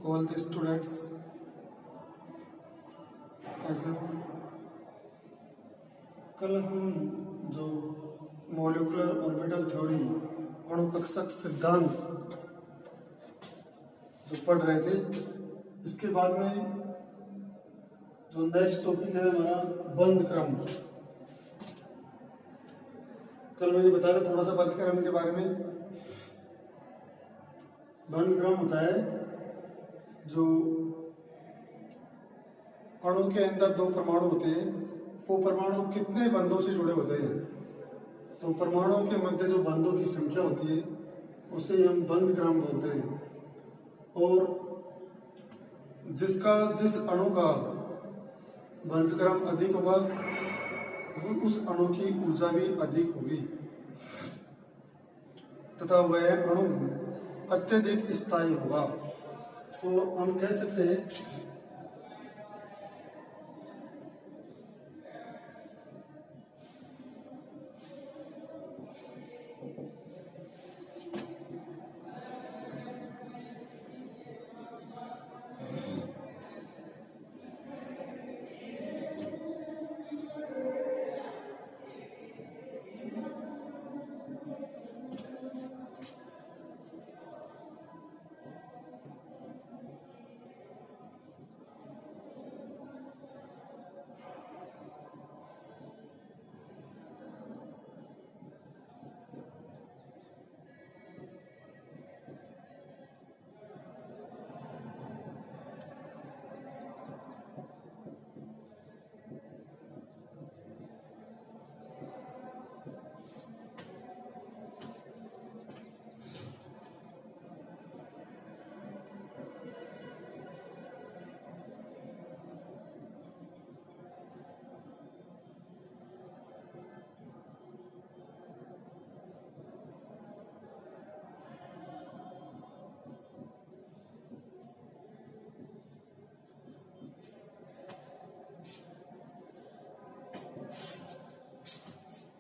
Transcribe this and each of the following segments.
all the students. कैसे हो? कल हम जो मॉलिक्यूलर ऑर्बिटल थ्योरी अणुकक्षक सिद्धांत जो पढ़ रहे थे, इसके बाद में जो नेक्स्ट टॉपिक है हमारा बंध क्रम। कल मैंने बताया थोड़ा सा बंध क्रम के बारे में। बंध क्रम होता है जो अणु के अंदर दो परमाणु होते हैं, वो परमाणु कितने बंधों से जुड़े होते हैं, तो परमाणुओं के मध्य जो बंधों की संख्या होती है उसे हम बंध क्रम बोलते हैं। और जिस अणु का बंध क्रम अधिक होगा उस अणु की ऊर्जा भी अधिक होगी तथा वह अणु अत्यधिक स्थायी होगा। तो हम कह सकते हैं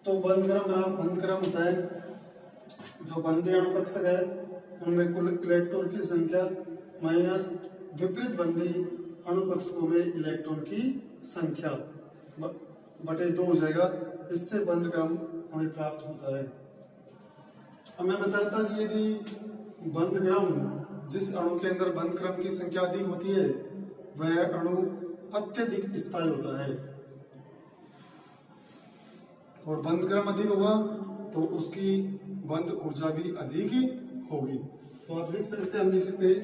तो बंध क्रम होता है जो बंधीय अणुकक्षक है उनमें कुल इलेक्ट्रॉन की संख्या माइनस विपरीत बंधी अणुकक्षकों में इलेक्ट्रॉन की संख्या बटे 2 हो जाएगा। इससे बंध क्रम हमें प्राप्त होता है। अब मैं बता रहा था कि यदि बंध क्रम जिस अणु के अंदर बंध क्रम की संख्या अधिक होती है वह अणु अत्यधिक स्थायी होता है, और बंध क्रम अधिक होगा तो उसकी बंध ऊर्जा भी अधिक ही होगी। तो आप लिख सकते हैं, हम लिख सकते हैं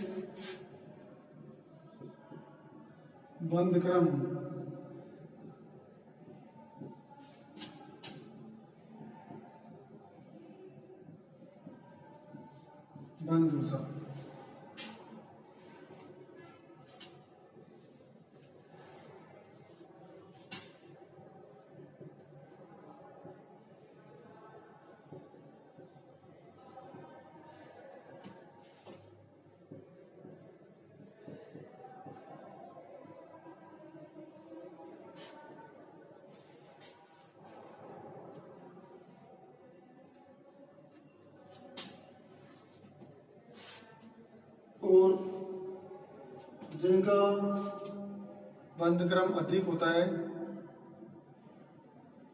बंध क्रम बंध ऊर्जा। और जिनका बंध क्रम अधिक होता है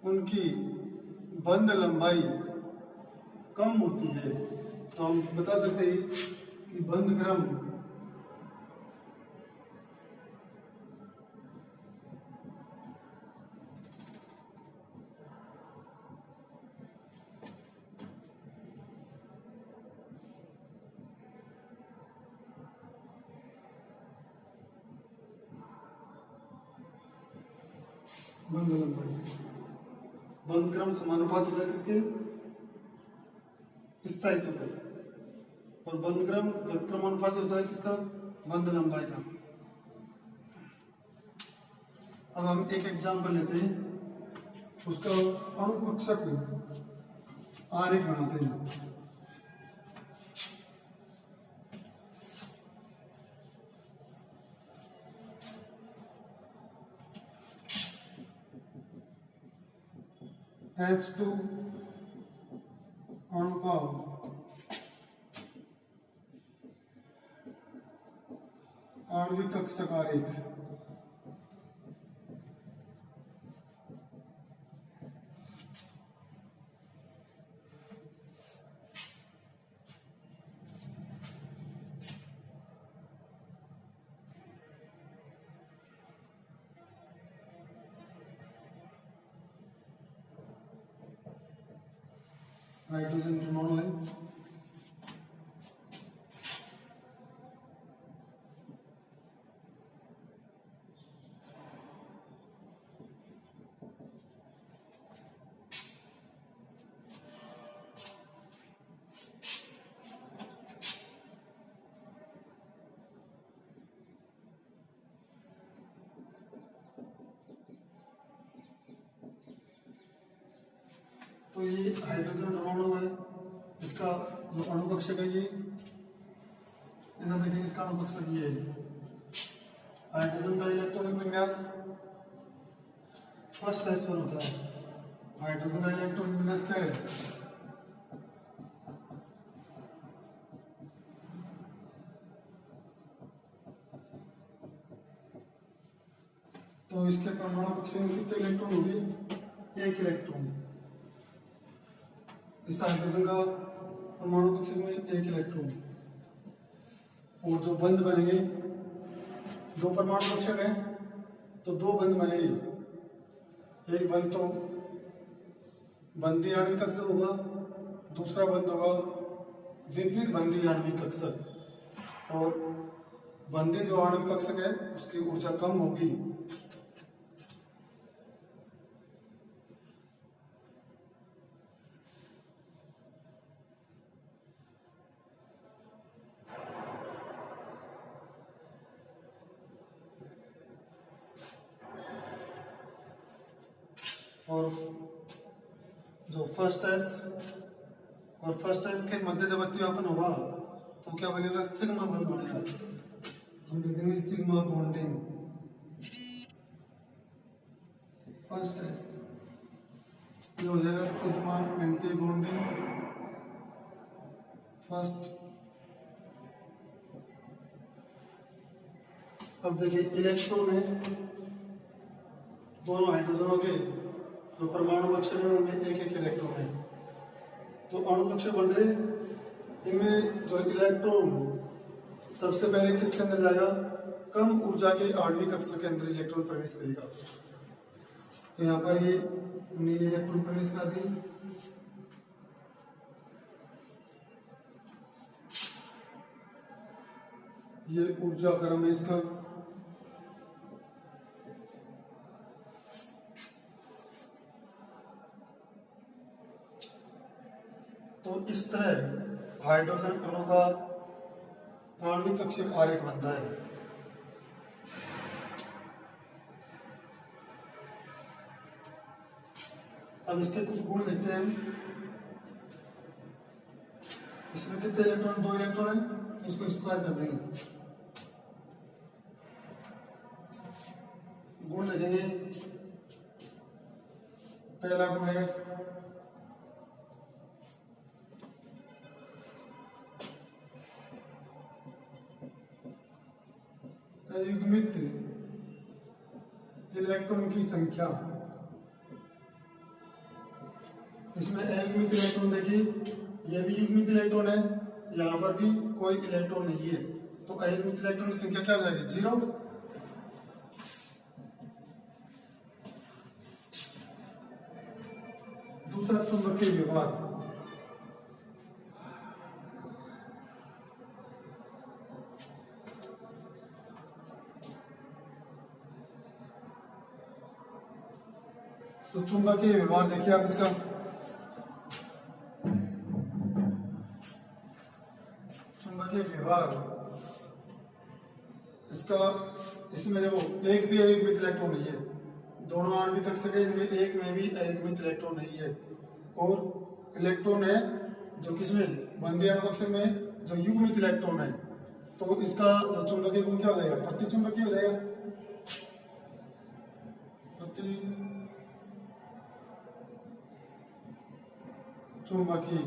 उनकी बंध लंबाई कम होती है। तो हम बता सकते हैं कि बंध क्रम बंध लंबाई बंध क्रम समानुपात होता है किसके? स्थायित्व का। और बंध क्रम व्यक्रमानुपात होता है किसका? बंध लंबाई का। अब हम एक एग्जांपल लेते हैं, उसका अणुकक्षक आरेख बनाते हैं। H2 अणु का आणविक कक्षक आरेख। हाइड्रोजन परमाणु है, तो ये हाइड्रोजन परमाणु है, इसका जो अणुकक्षक है ये इधर देखिए, इसका अणुकक्षक ये है। हाइड्रोजन का इलेक्ट्रॉनिक विन्यास फर्स्ट एस पर होता है। हाइड्रोजन का इलेक्ट्रॉनिक विन्यास क्या है? तो इसके परमाणु कक्षक में कितने इलेक्ट्रॉन होंगे? एक इलेक्ट्रॉन। इस हाइड्रोजन का परमाणु कक्षक में एक इलेक्ट्रॉन। और जो बंध बनेंगे, दो परमाणु कक्षक है तो दो बंध बनेंगे। एक बंध तो बंधी आणविक कक्षक होगा, दूसरा बंध होगा विपरीत बंधी आणविक कक्षक। और बंधी जो आणविक कक्षक है उसकी ऊर्जा कम होगी, और जो फर्स्ट एस और फर्स्ट एस के मध्य जब अतिव्यापन होगा तो क्या बनेगा? सिग्मा बल बनेगा। हम लिखेंगे सिग्मा बॉन्डिंग। फर्स्ट एस ये हो जाएगा सिग्मा एंटी बॉन्डिंग फर्स्ट। अब देखिए इलेक्ट्रॉन है दोनों हाइड्रोजनों के, जो परमाणु कक्षक है उनमें एक एक इलेक्ट्रॉन है। तो अणु कक्षक बन रहे, इनमें जो इलेक्ट्रॉन सबसे पहले किसके अंदर जाएगा? कम ऊर्जा के आणविक कक्षक के अंदर इलेक्ट्रॉन प्रवेश करेगा। तो यहाँ पर ये हमने इलेक्ट्रॉन प्रवेश करा दी। ये ऊर्जा क्रम है इसका। तो इस तरह हाइड्रोजन अणु का आणविक कक्षक आरेख बनता है। अब इसके कुछ गुण लिखते हैं। इसमें कितने इलेक्ट्रॉन? दो इलेक्ट्रॉन है, तो इसको स्क्वायर कर देंगे। गुण लिखेंगे। पहला गुण है युग्मित इलेक्ट्रॉन की संख्या। इसमें अयुग्मित इलेक्ट्रॉन देखिए, यह भी युग्मित इलेक्ट्रॉन है, यहां पर भी कोई इलेक्ट्रॉन नहीं है, तो अयुग्मित इलेक्ट्रॉन की संख्या क्या हो जाएगी? 0। दूसरा चुंबकीय व्यवहार। तो चुंबकीय व्यवहार देखिए आप इसका। चुंबकीय व्यवहार इसका, इसमें देखो एक भी अयुग्मित इलेक्ट्रॉन नहीं है। दोनों आणविक कक्षक है, इनमें एक में भी अयुग्मित इलेक्ट्रॉन नहीं है। और इलेक्ट्रॉन है जो किसमें? बंधी अणु कक्षक में जो युग्मित इलेक्ट्रॉन है, तो इसका जो चुंबकीय गुण क्या हो जाएगा? प्रतिचुंबकीय हो जाएगा। चुंबकीय।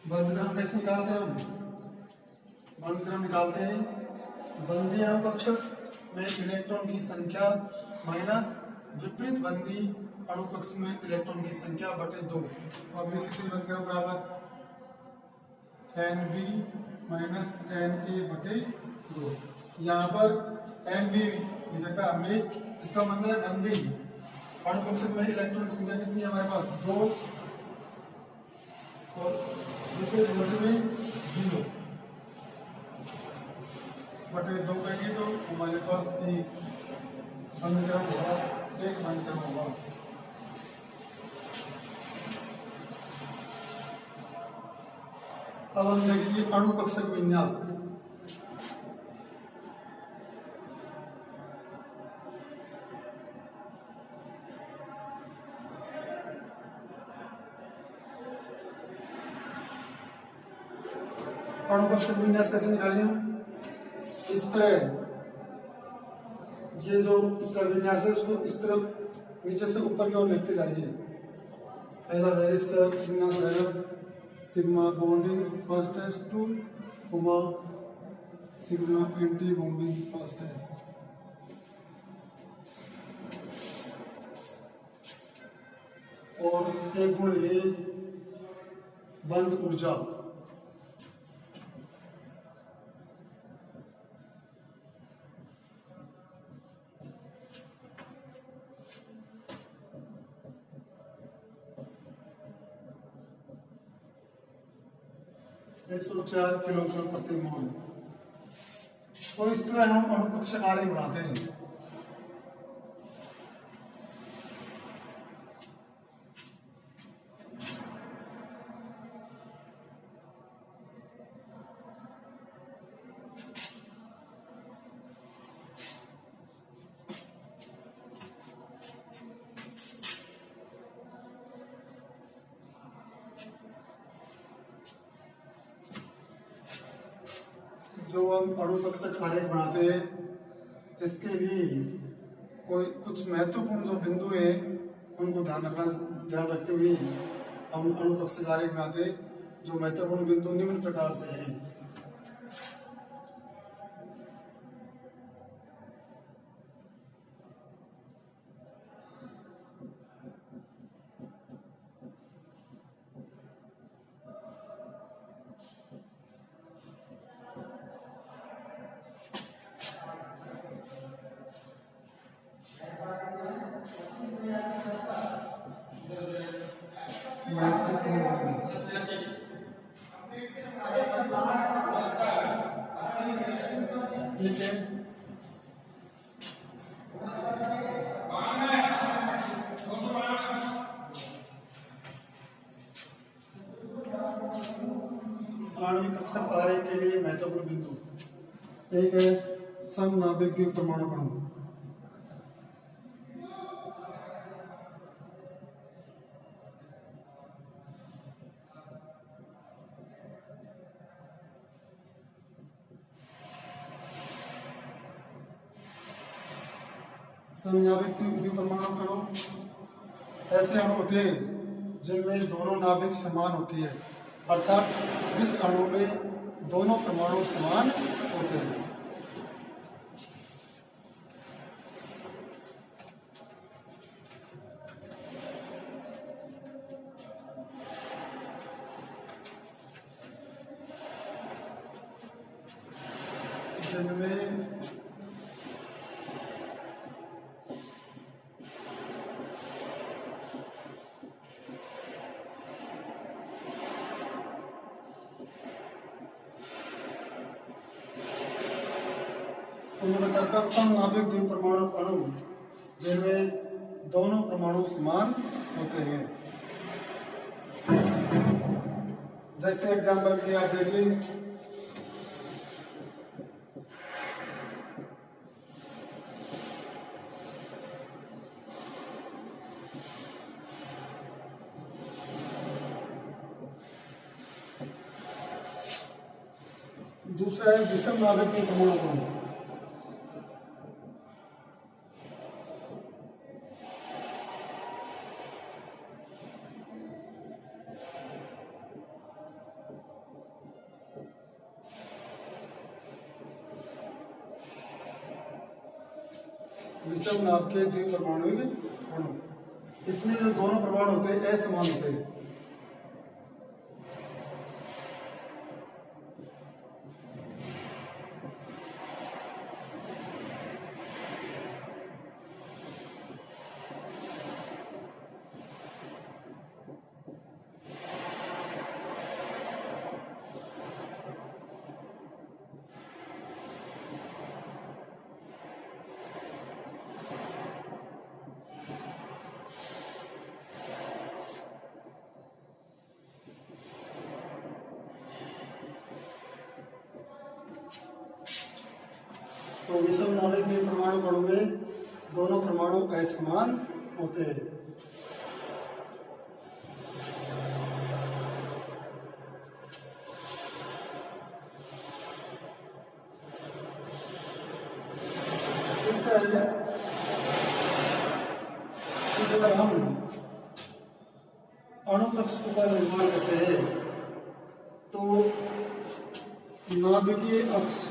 बंद क्रम कैसे निकालते हैं हम? बंद क्रम निकालते हैं बंदी अणुकक्ष में इलेक्ट्रॉन की संख्या माइनस विपरीत बंदी अणुकक्ष में इलेक्ट्रॉन की संख्या बटे 2। अब लिख सकते हैं बंद क्रम बराबर NB माइनस NA बटे 2। यहाँ पर NB लिखा हमने, इसका मतलब है बंदी अणुकक्ष में इलेक्ट्रॉन की संख्या कितनी है हमारे पास 2 और विपरीत बंदी में 0 बटे 2 कहेंगे तो हमारे पास एक बंद क्रम होगा, एक बंद क्रम होगा। अब हम देखेंगे अणुकक्षक विन्यास। अणुकक्षक विन्यास कैसे निकालेंगे हम? इस तरह ये जो इसका विन्यास है उसको इस तरह नीचे से ऊपर की ओर लिखते जाइए। पहला है इसका विन्यास रहेगा sigma bonding first S two comma sigma anti bonding first S. और एक गुण है बंद ऊर्जा। एक 104 किलो जूल प्रति मोल। तो इस तरह हम अणुकक्ष आरेख बनाते हैं। जो हम अणुकक्षक आरेख बनाते हैं इसके लिए कोई कुछ महत्वपूर्ण जो बिंदु है उनको ध्यान रखते हुए हम अणुकक्षक आरेख बनाते हैं। जो महत्वपूर्ण बिंदु निम्न प्रकार से हैं। आणविक कक्षक आरेख के लिए महत्वपूर्ण बिंदु एक है समनाभिक द्विपरमाणु अणु। समनाभिक द्विपरमाणु अणु ऐसे अणु होते हैं जिनमें दोनों नाभिक समान होती है, अर्थात जिस अणु में दोनों परमाणु समान होते हैं। जिनमें समनाभिक द्विपरमाणु अणु जिनमें दोनों परमाणु समान होते हैं। जैसे एग्जाम्पल के लिए आप देख लीजिए, दूसरा है विषम नाभिक द्विपरमाणु अणु। विषम नाभ के द्विपरमाणुक अणु। इसमें जो दोनों परमाणु होते हैं असमान होते हैं। तो विषम नाभिक द्विपरमाणु अणु में दोनों परमाणु असमान होते हैं। जब हम अणु कक्षकों का निर्माण करते हैं तो नाभिकीय अक्ष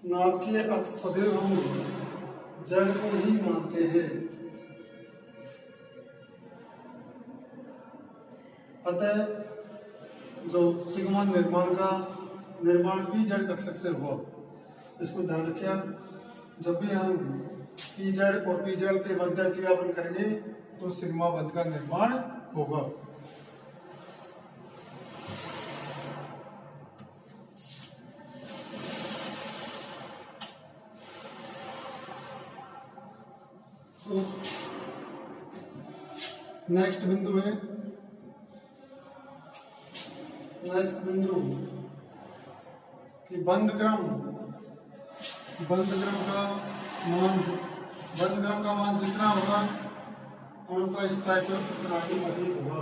नाभिकीय अक्ष सदैव हम जड़ को ही मानते हैं। अतः जो सिग्मा निर्माण पी जड़ कक्षक से हुआ, इसको ध्यान रखिए। जब भी हम पी जड़ और पी जड़ के मध्य क्रियापन करेंगे तो सिग्मा बंध का निर्माण होगा। तो नेक्स्ट बिंदु कि बंध क्रम का मान जितना होगा अणु का स्थायित्व उतना ही अधिक होगा।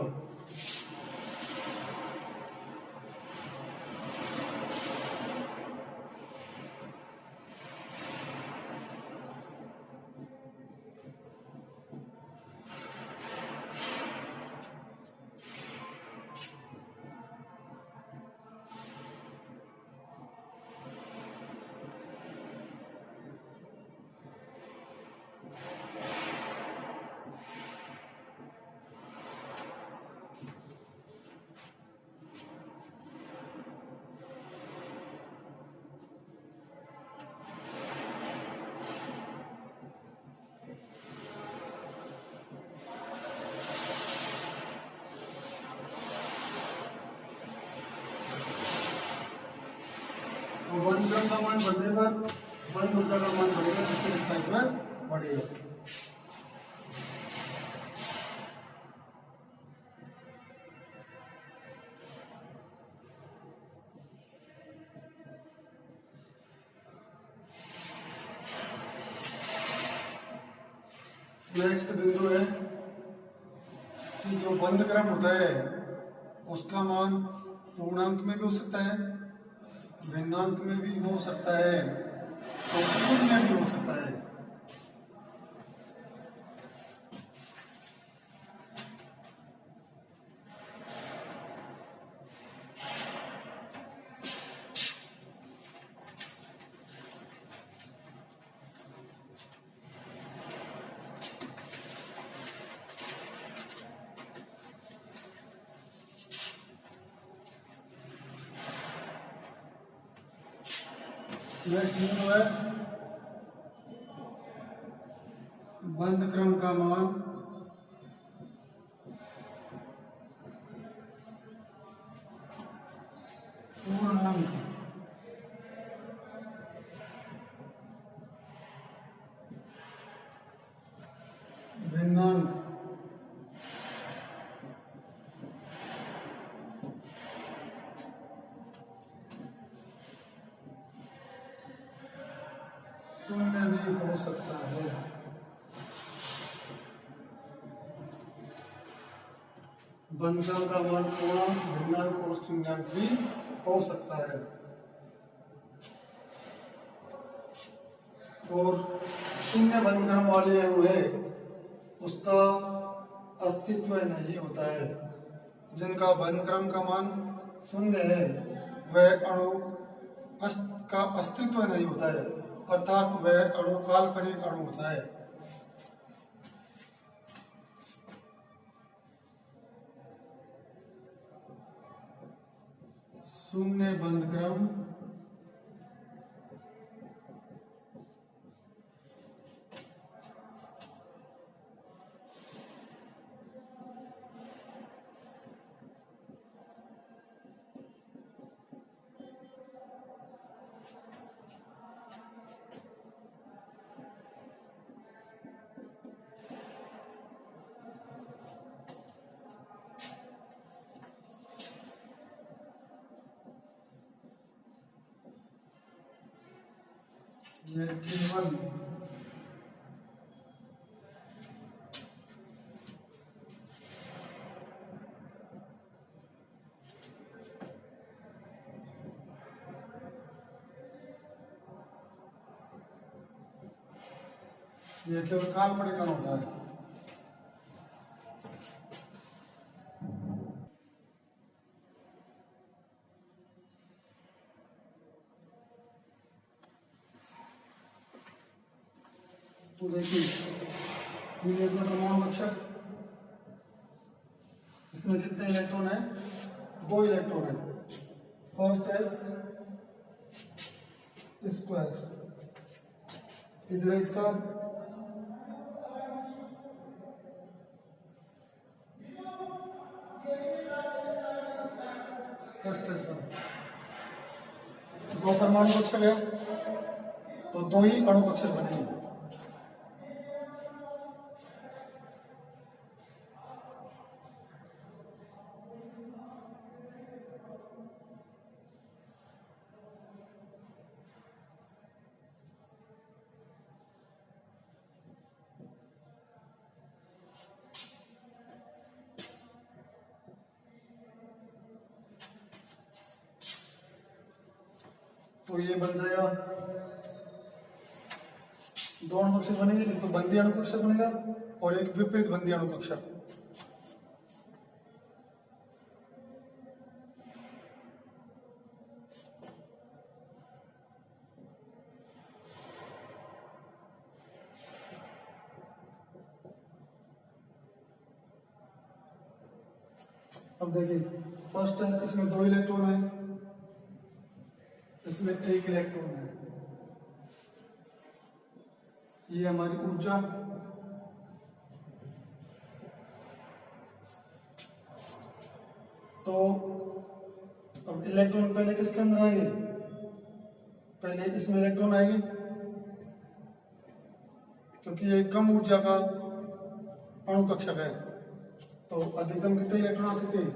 बंध क्रम का मान बढ़ने पर बंध ऊर्जा का मान बढ़ेगा, जिससे स्थायित्व बढ़ेगा। नेक्स्ट बिंदु है कि जो बंध क्रम होता है उसका मान पूर्णांक में भी हो सकता है, भिन्नांक में भी हो सकता है और शून्य भी हो सकता है। नेक्स्ट बिंदु है बंध क्रम का मान पूर्णांक भिन्नांक शून्य भी हो सकता है। बंधक्रम का मान पूर्णांक, भिन्नांक और शून्याङ्क भी हो सकता है। और शून्य बंधक्रम वाले अणु है उसका अस्तित्व नहीं होता है। जिनका बंधक्रम का मान शून्य है वह अणु का अस्तित्व नहीं होता है, अर्थात वह अणु काल्पनिक अणु होता है। शून्य बंधक्रम ये केवल काल्पनिक अणु होता है। तो देखिए ये परमाणु कक्षक, इसमें कितने इलेक्ट्रॉन है? 2 इलेक्ट्रॉन है। फर्स्ट एस स्क्वायर, इधर इसका फर्स्ट एस वन। 2 परमाणु कक्षक है तो 2 ही अणु कक्षक बनेंगे। तो ये बन जाएगा, 2 अणु कक्षक बनेंगे, एक तो बंदी अणु कक्षक बनेगा और एक विपरीत बंदी अणु कक्षक। अब देखिए फर्स्ट है, इसमें 2 इलेक्ट्रॉन है, इसमें 1 इलेक्ट्रॉन है। ये हमारी ऊर्जा, तो अब इलेक्ट्रॉन पहले किसके अंदर आएंगे? पहले इसमें इलेक्ट्रॉन आएंगे क्योंकि ये कम ऊर्जा का अणु कक्षक है। तो अधिकतम कितने इलेक्ट्रॉन आ सकते हैं?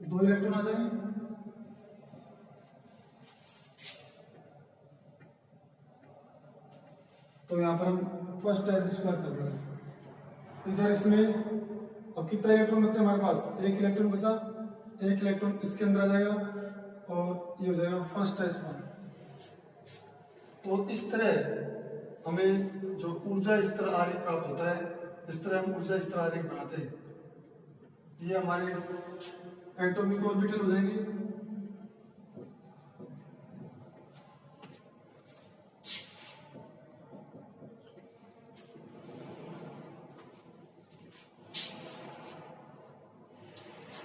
2 इलेक्ट्रॉन आ जाएंगे। तो यहाँ पर हम फर्स्ट एस स्क्वायर कर देंगे। इधर इसमें अब कितना इलेक्ट्रॉन बचा हमारे पास? 1 इलेक्ट्रॉन बचा। 1 इलेक्ट्रॉन इसके अंदर आ जाएगा और ये हो जाएगा फर्स्ट एस वन। तो इस तरह हमें जो ऊर्जा स्तर आरेख प्राप्त होता है, इस तरह हम ऊर्जा स्तर आरेख बनाते हैं। ये हमारे एटॉमिक ऑर्बिटल हो जाएंगे।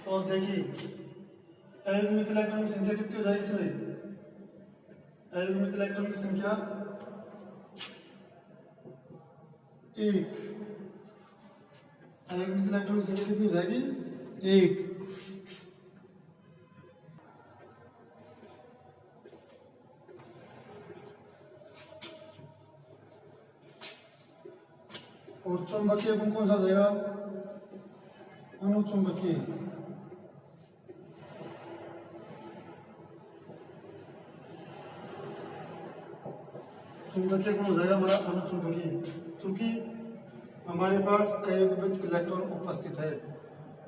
तो देखिए अयुग्मित इलेक्ट्रॉन की संख्या कितनी हो जाएगी इसमें? अयुग्मित इलेक्ट्रॉन की संख्या 1। अयुग्मित इलेक्ट्रॉन की संख्या कितनी हो जाएगी? 1। और चुंबकीय गुण कौन सा हो जाएगा? अनुचुंबकीय। चुंबकीय गुण हो जाएगा हमारा अनुचुंबकीय, क्योंकि हमारे पास अयुग्मित इलेक्ट्रॉन उपस्थित है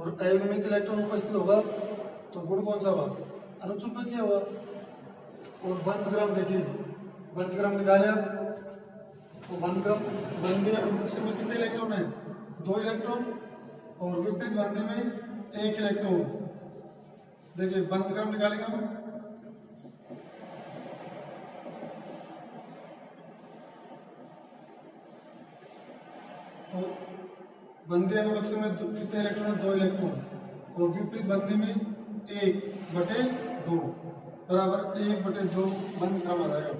और अयुग्मित इलेक्ट्रॉन उपस्थित होगा तो गुण कौन सा होगा? अनुचुंबकीय होगा। और बंधक्रम देखिए, बंधक्रम निकाला तो बंधीय अणु कक्षक में कितने इलेक्ट्रॉन है? 2 इलेक्ट्रॉन और विपरीत बंधी में 1 इलेक्ट्रॉन। देखिए बंधक्रम निकालेंगे हम, तो बंधी अणु कक्षक में कितने इलेक्ट्रॉन है? 2 इलेक्ट्रॉन और विपरीत बंधी में 1/2 बराबर 1/2 बंधक्रम आ जाएगा।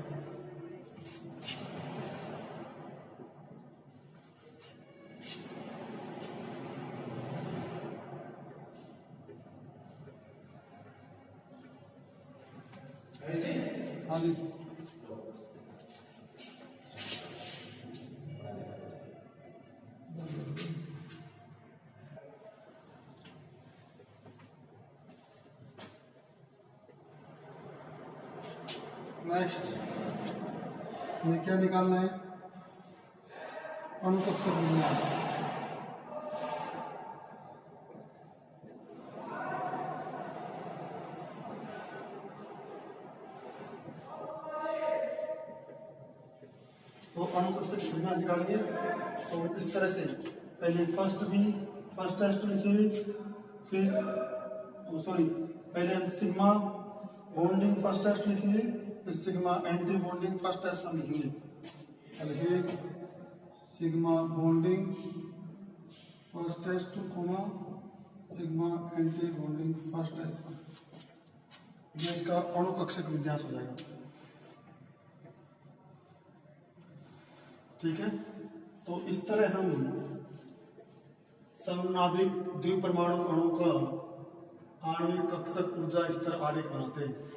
हाँ जी, नेक्स्ट हमें क्या निकालना है? अणुकक्षक विन्यास। तो अणुकक्षक विन्यास निकालेंगे तो इस तरह से पहले फर्स्ट टेस्ट लिखिए, फिर सॉरी पहले हम सिग्मा बॉन्डिंग फर्स्ट टेस्ट लिखेंगे, फिर sigma anti bonding first test हम लिखेंगे। लिखिए sigma bonding first test comma sigma anti bonding first test. ये इसका अणुकक्षक विन्यास हो जाएगा। ठीक है, तो इस तरह हम समनाभिक द्विपरमाणु अणु का आणविक कक्षक ऊर्जा स्तर आरेख बनाते हैं।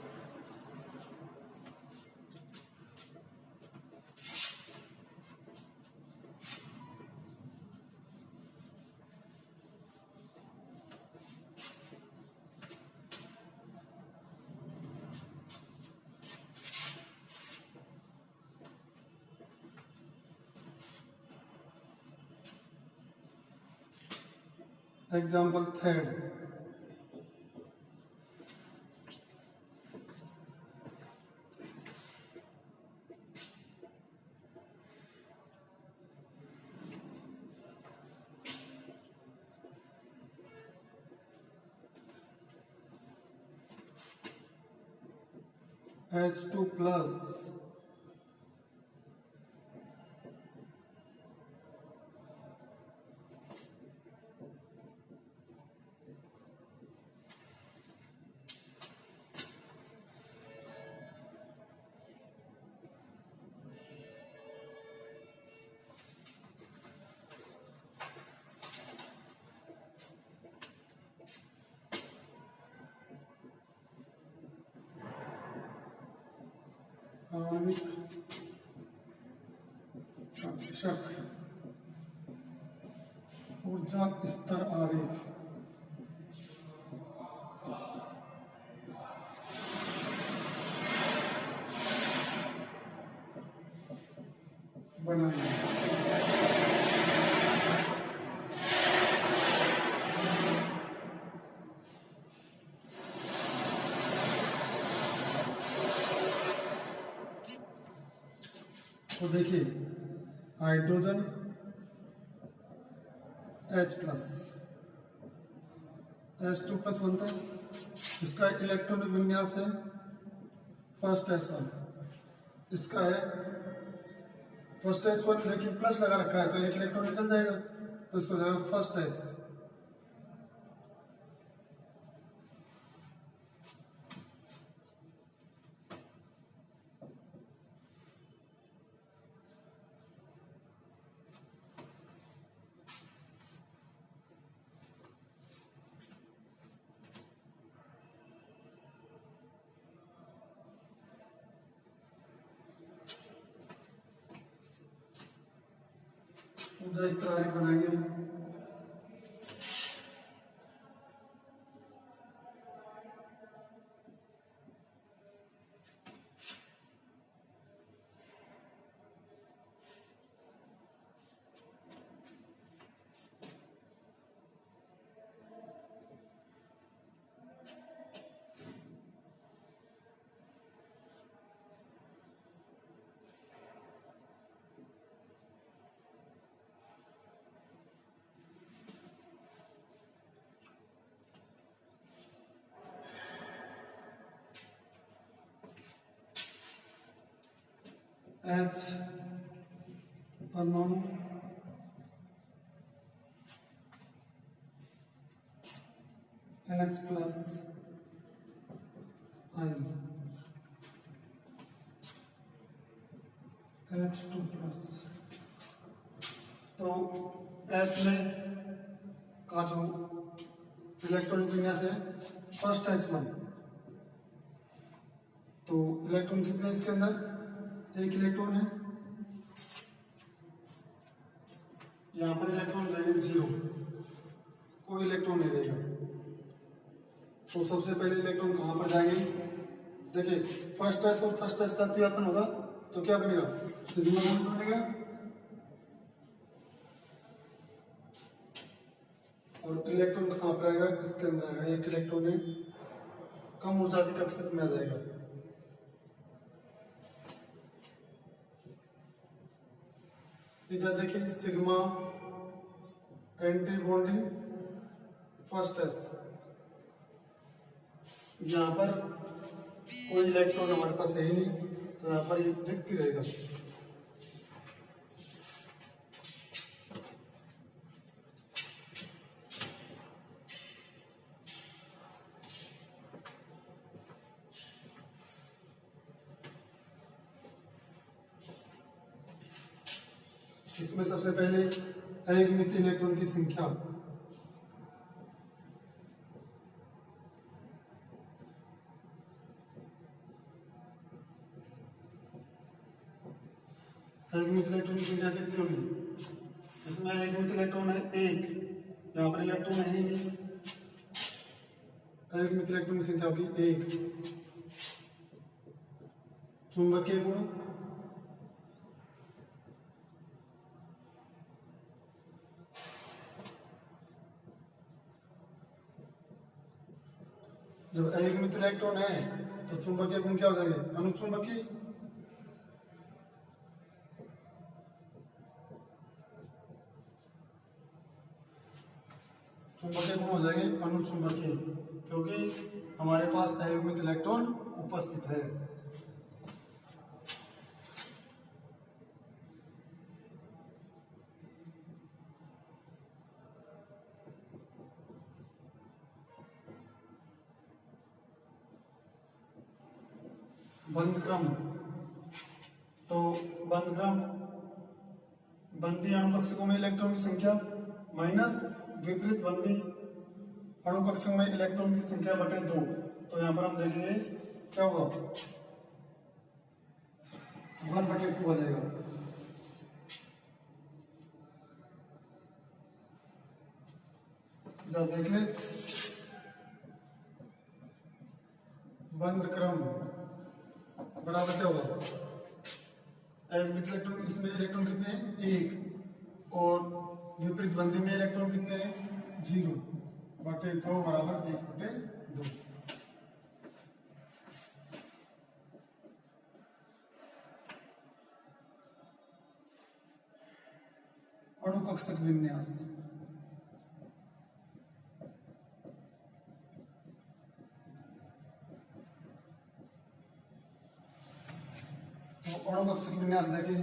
एग्जाम्पल थर्ड, H2 प्लस आणविक कक्षक ऊर्जा स्तर आरेख बनाएंगे। तो देखिए hydrogen H plus H2 plus बनता है, इसका इलेक्ट्रॉनिक विन्यास है फर्स्ट S1, इसका है फर्स्ट S1 लेकिन प्लस लगा रखा है तो एक इलेक्ट्रॉन निकल जाएगा, तो इसको जाएगा फर्स्ट S। तो इस तरह आरेख बनाएंगे हम। H परमाणु H plus ion H2 plus. तो H में का जो इलेक्ट्रॉन विन्यास है फर्स्ट H1, तो इलेक्ट्रॉन कितने इसके अंदर, एक इलेक्ट्रॉन है, यहां पर इलेक्ट्रॉन रहेंगे 0, कोई इलेक्ट्रॉन नहीं रहेगा। तो सबसे पहले इलेक्ट्रॉन कहां पर जाएंगे, देखिए फर्स्ट एस और फर्स्ट एस का अतिव्यापन होगा तो क्या बनेगा, सिग्मा बॉन्ड बनेगा, और इलेक्ट्रॉन कहां पर आएगा, इसके अंदर आएगा, एक इलेक्ट्रॉन है, कम ऊर्जा की कक्षा में आ जाएगा। इधर देखिए sigma anti bonding first S, यहाँ पर कोई इलेक्ट्रॉन हमारे पास है ही नहीं, तो यहाँ पर ये रिक्त ही रहेगा। इसमें सबसे पहले एकमित इलेक्ट्रॉन की संख्या, एकमित इलेक्ट्रॉन की संख्या कितनी होगी, इसमें एकमित इलेक्ट्रॉन है 1, यहाँ पर इलेक्ट्रॉन है ही नहीं, एकमित इलेक्ट्रॉन की संख्या होगी 1। चुंबकीय गुण, जब एकमित इलेक्ट्रॉन है तो चुंबकीय गुण क्या हो जाएंगे, अनुचुंबकीय, चुंबकीय गुण हो जाएंगे अनुचुंबकीय, क्योंकि हमारे पास एकमित इलेक्ट्रॉन उपस्थित है। बंध क्रम, तो बंध क्रम बंदी अणुकक्षकों में इलेक्ट्रॉन की संख्या माइनस विपरीत बंदी अणुकक्षकों में इलेक्ट्रॉन की संख्या बटे 2, तो यहाँ पर हम देखेंगे क्या होगा, 1/2 आ जाएगा। जब देख ले बंध क्रम बराबर क्या होगा, एकमित इलेक्ट्रॉन, इसमें इलेक्ट्रॉन कितने हैं, 1, और विपरीत बंदी में इलेक्ट्रॉन कितने हैं, 0/2 बराबर 1/2। अणुकक्षक विन्यास, तो अणुकक्षक विन्यास देखिए,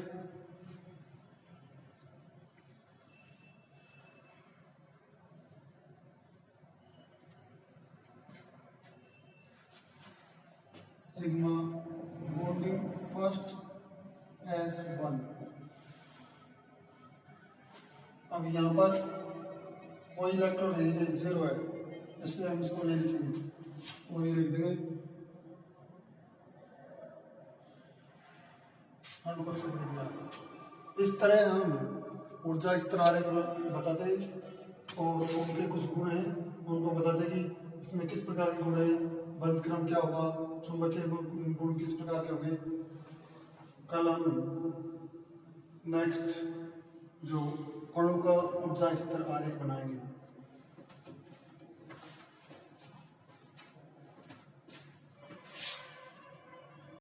सिग्मा बॉन्डिंग फर्स्ट S1। अब यहाँ पर कोई इलेक्ट्रॉन नहीं, 0 है, इसलिए हम इसको नहीं लिखेंगे और ये लिख देंगे अणुकक्षक विन्यास। इस तरह हम ऊर्जा स्तर आरेख बताते हैं और उनके कुछ गुण हैं, उनको बताते हैं कि इसमें किस प्रकार के गुण हैं, बंध क्रम क्या होगा, चुंबकीय गुण किस प्रकार के होंगे। कल हम नेक्स्ट जो अणु का ऊर्जा स्तर आरेख बनाएंगे।